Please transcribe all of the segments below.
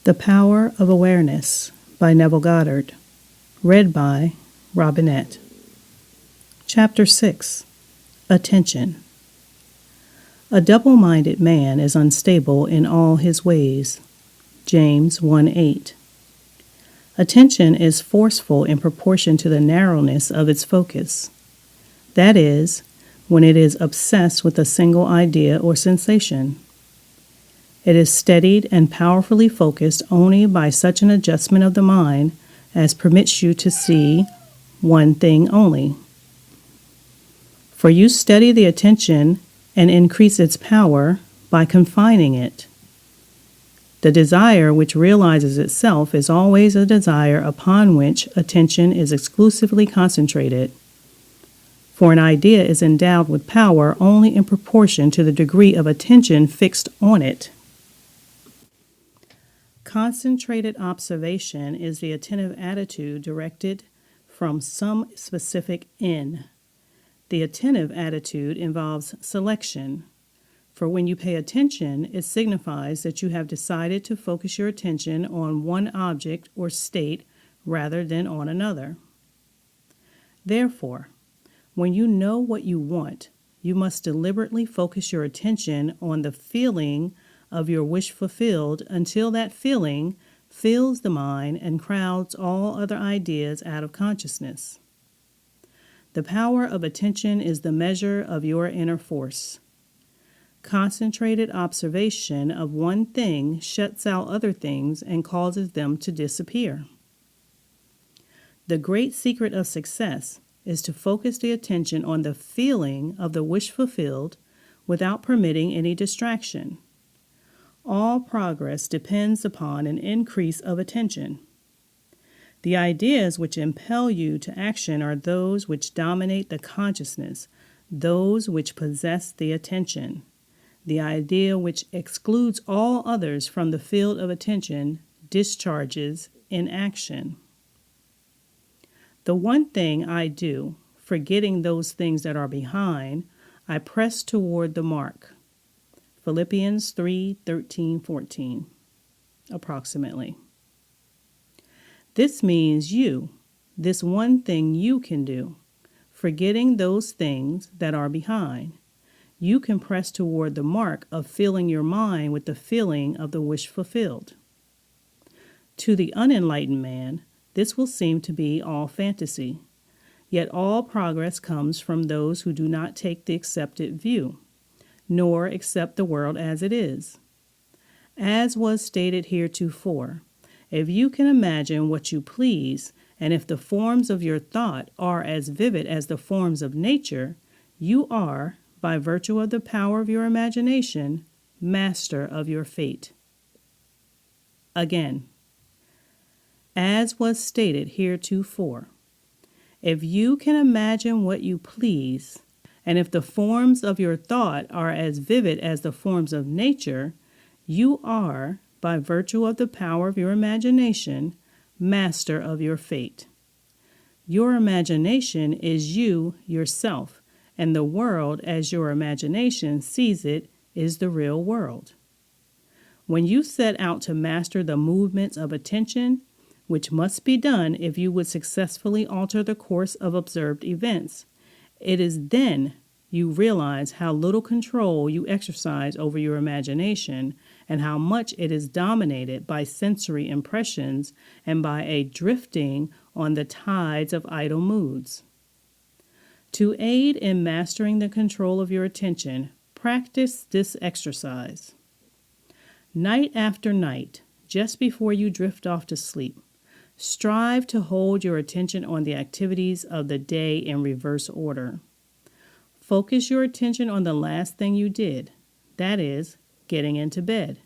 The Power of Awareness by Neville Goddard. Read by Robinette. Chapter 6. Attention. A double-minded man is unstable in all his ways. James 1:8. Attention is forceful in proportion to the narrowness of its focus. That is, when it is obsessed with a single idea or sensation. It is steadied and powerfully focused only by such an adjustment of the mind as permits you to see one thing only. For you steady the attention and increase its power by confining it. The desire which realizes itself is always a desire upon which attention is exclusively concentrated. For an idea is endowed with power only in proportion to the degree of attention fixed on it. Concentrated observation is the attentive attitude directed from some specific end. The attentive attitude involves selection, for when you pay attention, it signifies that you have decided to focus your attention on one object or state rather than on another. Therefore, when you know what you want, you must deliberately focus your attention on the feeling of your wish fulfilled until that feeling fills the mind and crowds all other ideas out of consciousness. The power of attention is the measure of your inner force. Concentrated observation of one thing shuts out other things and causes them to disappear. The great secret of success is to focus the attention on the feeling of the wish fulfilled without permitting any distraction. All progress depends upon an increase of attention. The ideas which impel you to action are those which dominate the consciousness, those which possess the attention. The idea which excludes all others from the field of attention discharges in action. The one thing I do, forgetting those things that are behind, I press toward the mark. Philippians 3:13-14, approximately. This means this one thing you can do, forgetting those things that are behind. You can press toward the mark of filling your mind with the feeling of the wish fulfilled. To the unenlightened man, this will seem to be all fantasy, yet all progress comes from those who do not take the accepted view, nor accept the world as it is. As was stated heretofore, if you can imagine what you please, and if the forms of your thought are as vivid as the forms of nature, you are, by virtue of the power of your imagination, master of your fate. Again, as was stated heretofore, if you can imagine what you please, and if the forms of your thought are as vivid as the forms of nature, you are, by virtue of the power of your imagination, master of your fate. Your imagination is you yourself, and the world as your imagination sees it is the real world. When you set out to master the movements of attention, which must be done if you would successfully alter the course of observed events, it is then you realize how little control you exercise over your imagination and how much it is dominated by sensory impressions and by a drifting on the tides of idle moods. To aid in mastering the control of your attention, practice this exercise. Night after night, just before you drift off to sleep, strive to hold your attention on the activities of the day in reverse order. Focus your attention on the last thing you did, that is, getting into bed,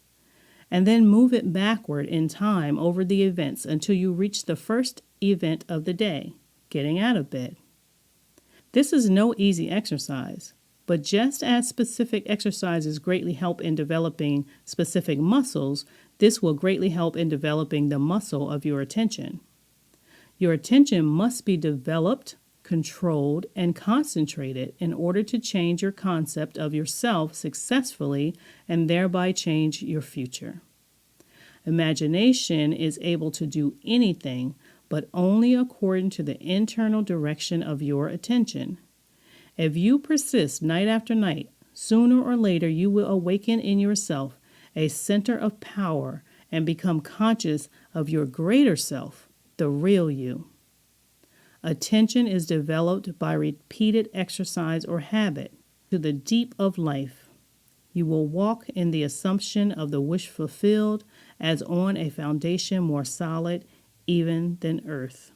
and then move it backward in time over the events until you reach the first event of the day, getting out of bed. This is no easy exercise, but just as specific exercises greatly help in developing specific muscles, this will greatly help in developing the muscle of your attention. Your attention must be developed, controlled, and concentrated in order to change your concept of yourself successfully and thereby change your future. Imagination is able to do anything, but only according to the internal direction of your attention. If you persist night after night, sooner or later you will awaken in yourself a center of power and become conscious of your greater self, the real you. Attention is developed by repeated exercise or habit to the deep of life. You will walk in the assumption of the wish fulfilled as on a foundation more solid even than earth.